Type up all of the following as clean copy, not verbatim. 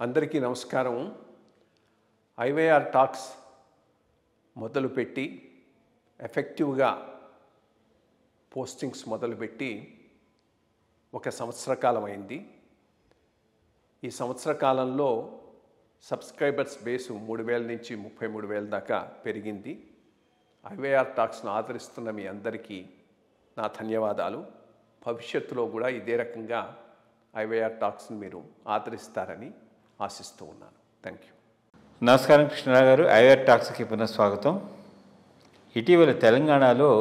అందరికీ నమస్కారం. IYR talks మొదలుపెట్టి ఎఫెక్టివ్గా పోస్టింగ్స్ మొదలుపెట్టి ఒక సంవత్సర కాలం అయింది. ఈ సంవత్సర కాలంలో సబ్స్క్రైబర్స్ బేసు 3,000 నుంచి 33,000 దాకా పెరిగింది. ఐవైఆర్ టాక్స్ను ఆదరిస్తున్న మీ అందరికీ నా ధన్యవాదాలు. భవిష్యత్తులో కూడా ఇదే రకంగా ఐవైఆర్ టాక్స్ని మీరు ఆదరిస్తారని ఆశిస్తూ ఉన్నాను. Thank you. నమస్కారం కృష్ణరావు గారు. ఐవైఆర్ టాక్స్కి పునఃస్వాగతం. ఇటీవల తెలంగాణలో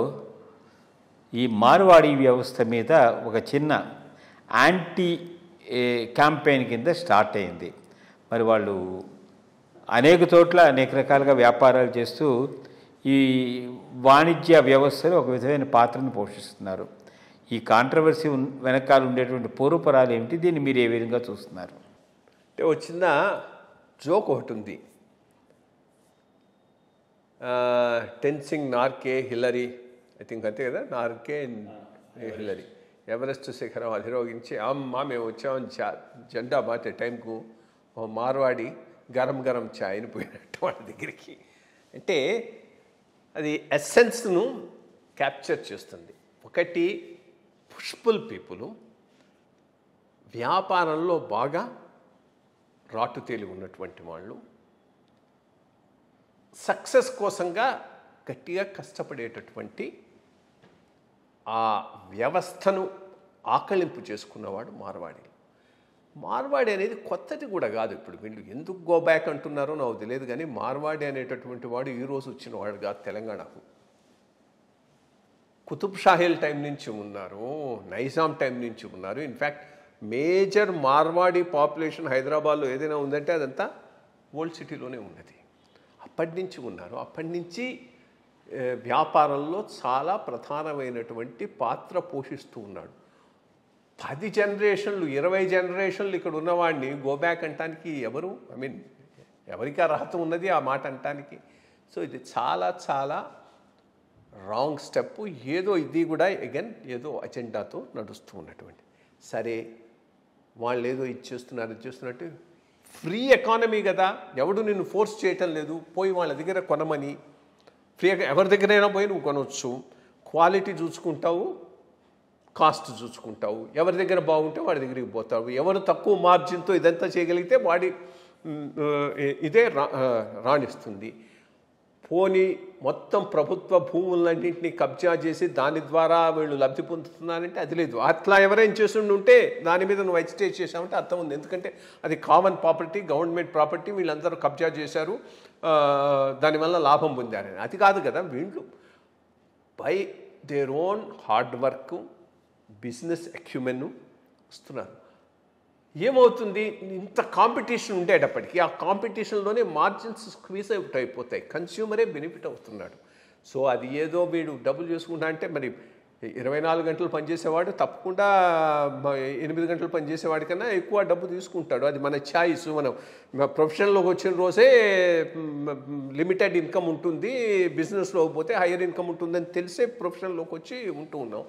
ఈ మార్వాడి వ్యవస్థ మీద ఒక చిన్న యాంటీ క్యాంపెయిన్ కింద స్టార్ట్ అయింది. మరి వాళ్ళు అనేక చోట్ల అనేక రకాలుగా వ్యాపారాలు చేస్తూ ఈ వాణిజ్య వ్యవస్థలో ఒక విధమైన పాత్రను పోషిస్తున్నారు. ఈ కాంట్రవర్సీ వెనకాల ఉండేటువంటి పూర్వపరాలు ఏమిటి? దీన్ని మీరు ఏ విధంగా చూస్తున్నారు? అంటే ఒక చిన్న జోక్ ఒకటి ఉంది. Tenzing Norgay Hillary, I think అంతే కదా, నార్కే హిల్లరీ ఎవరెస్ట్ శిఖరం అధిరోగించి అమ్మా మేము వచ్చామని జెండా మాటే టైంకు మార్వాడి గరం గరం ఛాయని పోయినట్టు వాళ్ళ దగ్గరికి. అంటే అది ఎస్సెన్స్ను క్యాప్చర్ చేస్తుంది. ఒకటి పుష్ఫుల్ పీపుల్, వ్యాపారంలో బాగా రాటు తేలి ఉన్నటువంటి వాళ్ళు, సక్సెస్ కోసంగా గట్టిగా కష్టపడేటటువంటి ఆ వ్యవస్థను ఆకళింపు చేసుకున్నవాడు మార్వాడి. మార్వాడి అనేది కొత్తది కూడా కాదు. ఇప్పుడు వీళ్ళు ఎందుకు గో బ్యాక్ అంటున్నారో నాకు తెలియదు, కానీ మార్వాడి అనేటటువంటి వాడు ఈరోజు వచ్చిన వాడు కాదు. తెలంగాణకు కుతుబ్ షాహీల్ టైం నుంచి ఉన్నారు, నైజాం టైం నుంచి ఉన్నారు. ఇన్ఫ్యాక్ట్ మేజర్ మార్వాడి పాపులేషన్ హైదరాబాద్లో ఏదైనా ఉందంటే అదంతా ఓల్డ్ సిటీలోనే ఉన్నది. అప్పటి నుంచి ఉన్నారు. అప్పటి నుంచి వ్యాపారంలో చాలా ప్రధానమైనటువంటి పాత్ర పోషిస్తూ ఉన్నాడు. 10 జనరేషన్లు 20 జనరేషన్లు ఇక్కడ ఉన్నవాడిని గోబ్యాక్ అంటానికి ఎవరు, ఎవరికి అర్హత ఉన్నది ఆ మాట అంటానికి? సో ఇది చాలా చాలా రాంగ్ స్టెప్. ఏదో ఇది కూడా అగైన్ ఏదో అజెండాతో నడుస్తూ ఉన్నటువంటి. సరే, వాళ్ళు ఏదో ఇచ్చేస్తున్నట్టు ఫ్రీ ఎకానమీ కదా, ఎవడు నిన్ను ఫోర్స్ చేయటం లేదు. పోయి వాళ్ళ దగ్గర కొనమని, ఫ్రీగా ఎవరి దగ్గరైనా పోయి నువ్వు కొనవచ్చు. క్వాలిటీ చూసుకుంటావు, కాస్ట్ చూసుకుంటావు. ఎవరి దగ్గర బాగుంటే వాడి దగ్గరికి పోతావు. ఎవరు తక్కువ మార్జిన్తో ఇదంతా చేయగలిగితే వాడి ఇదే రాణిస్తుంది. పోనీ మొత్తం ప్రభుత్వ భూములన్నింటినీ కబ్జా చేసి దాని ద్వారా వీళ్ళు లబ్ధి పొందుతున్నారంటే అది లేదు. అట్లా ఎవరైనా చేస్తుంటే దాని మీద నువ్వు ఎజిటేట్ చేసావంటే అర్థం ఉంది. ఎందుకంటే అది కామన్ ప్రాపర్టీ, గవర్నమెంట్ ప్రాపర్టీ, వీళ్ళందరూ కబ్జా చేశారు, దానివల్ల లాభం పొందారని. అది కాదు కదా. వీళ్ళు by their own hard work, business acumen వస్తున్నారు. ఏమవుతుంది, ఇంత కాంపిటీషన్ ఉండేటప్పటికీ ఆ కాంపిటీషన్లోనే మార్జిన్స్ స్క్వీజ్ అవుట్ అయిపోతాయి. కన్స్యూమరే బెనిఫిట్ అవుతున్నాడు. సో అది ఏదో వీడు డబ్బులు చేసుకుంటా అంటే మరి 24 గంటలు పనిచేసేవాడు తప్పకుండా 8 గంటలు పనిచేసేవాడి కన్నా ఎక్కువ డబ్బు తీసుకుంటాడు. అది మన ఛాయిస్. మనం ప్రొఫెషన్లోకి వచ్చిన రోజే లిమిటెడ్ ఇన్కమ్ ఉంటుంది, బిజినెస్లోకి పోతే హైయర్ ఇన్కమ్ ఉంటుందని తెలిసే ప్రొఫెషన్లోకి వచ్చి ఉంటూ ఉన్నాం.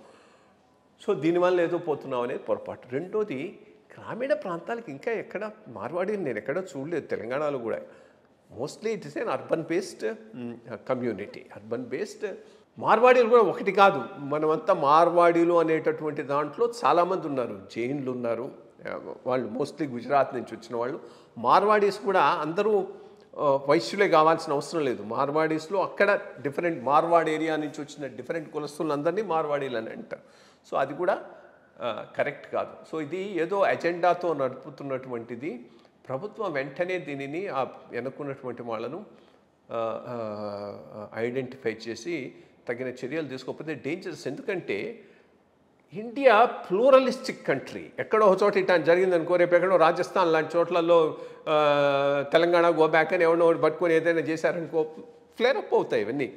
సో దీనివల్ల ఏదో పోతున్నాం అనేది పొరపాటు. రెండోది, గ్రామీణ ప్రాంతాలకు ఇంకా ఎక్కడ మార్వాడిని నేను ఎక్కడో చూడలేదు. తెలంగాణలో కూడా mostly it is an urban based community. Urban based మార్వాడీలు కూడా ఒకటి కాదు. మనమంతా మార్వాడీలు అనేటటువంటి దాంట్లో చాలామంది ఉన్నారు. జైన్లు ఉన్నారు, వాళ్ళు మోస్ట్లీ గుజరాత్ నుంచి వచ్చిన వాళ్ళు. మార్వాడీస్ కూడా అందరూ వైశ్యులే కావాల్సిన అవసరం లేదు. మార్వాడీస్లో అక్కడ డిఫరెంట్ మార్వాడ్ ఏరియా నుంచి వచ్చిన డిఫరెంట్ కులస్తులందరినీ మార్వాడీలు అని అంటారు. సో అది కూడా కరెక్ట్ కాదు. సో ఇది ఏదో అజెండాతో నడుపుతున్నటువంటిది. ప్రభుత్వం వెంటనే దీనిని వెనుకున్నటువంటి వాళ్ళను ఐడెంటిఫై చేసి తగిన చర్యలు తీసుకోకపోతే డేంజరస్. ఎందుకంటే ఇండియా ప్లూరలిస్టిక్ కంట్రీ. ఎక్కడో ఒక చోట ఇట్లా జరిగిందనుకో, రేపు ఎక్కడో రాజస్థాన్ లాంటి చోట్లలో తెలంగాణ గోబ్యాక్ అని ఎవడో పట్టుకొని ఏదైనా చేశారనుకో ఫ్లేర్ అప్ అవుతాయి ఇవన్నీ.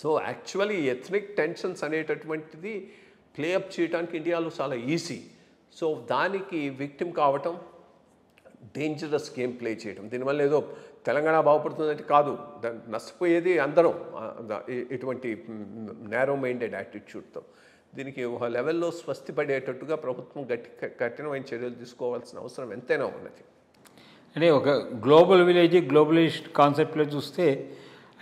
సో యాక్చువల్లీ ఎథ్నిక్ టెన్షన్స్ అనేటటువంటిది ప్లేఅప్ చేయడానికి ఇండియాలో చాలా ఈజీ. సో దానికి విక్టిమ్ కావటం, డేంజరస్ గేమ్ ప్లే చేయడం, దీనివల్ల ఏదో తెలంగాణ బాగుపడుతుందంటే కాదు, నష్టపోయేది అందరం ఇటువంటి నేరో మైండెడ్ యాటిట్యూడ్తో. దీనికి ఒక లెవెల్లో స్వస్తి పడేటట్టుగా ప్రభుత్వం కఠినమైన చర్యలు తీసుకోవాల్సిన అవసరం ఎంతైనా ఉన్నది. అంటే ఒక గ్లోబల్ విలేజ్ గ్లోబలైజ్డ్ కాన్సెప్ట్లో చూస్తే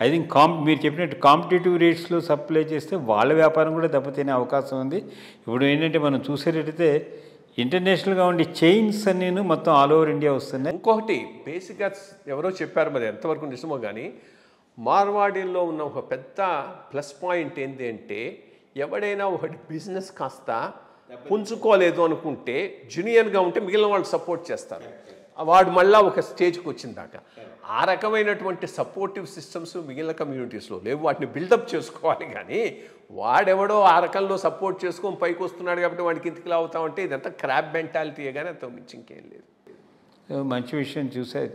ఐ థింక్ మీరు చెప్పినట్టు కాంపిటేటివ్ రేట్స్లో సప్లై చేస్తే వాళ్ళ వ్యాపారం కూడా దెబ్బతినే అవకాశం ఉంది. ఇప్పుడు ఏంటంటే మనం చూసేటట్టయితే ఇంటర్నేషనల్గా ఉండే చైన్స్ అన్నీ మొత్తం ఆల్ ఓవర్ ఇండియా వస్తున్నాయి. ఇంకొకటి బేసిక్గా ఎవరో చెప్పారు, మరి ఎంతవరకు నిజమో కానీ, మార్వాడీల్లో ఉన్న ఒక పెద్ద ప్లస్ పాయింట్ ఏంటి అంటే, ఎవడైనా ఒకటి బిజినెస్ కాస్త పుంజుకోలేదు అనుకుంటే జూనియర్గా ఉంటే మిగిలిన వాళ్ళు సపోర్ట్ చేస్తారు, వాడు మళ్ళీ ఒక స్టేజ్కి వచ్చిన దాకా. ఆ రకమైనటువంటి సపోర్టివ్ సిస్టమ్స్ మిగిలిన కమ్యూనిటీస్లో లేవు. వాటిని బిల్డప్ చేసుకోవాలి. కానీ వాడెవడో ఆ రకంలో సపోర్ట్ చేసుకొని పైకి వస్తున్నాడు కాబట్టి వాడికి ఇంటికి అవుతామంటే ఇదంతా క్రాబ్ మెంటాలిటీయే కానీ అంత మించి ఇంకేం లేదు. మంచి విషయం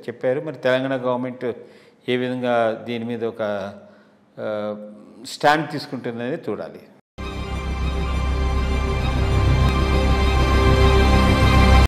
చెప్పారు. మరి తెలంగాణ గవర్నమెంట్ ఏ విధంగా దీని మీద ఒక స్టాండ్ తీసుకుంటుందనేది చూడాలి.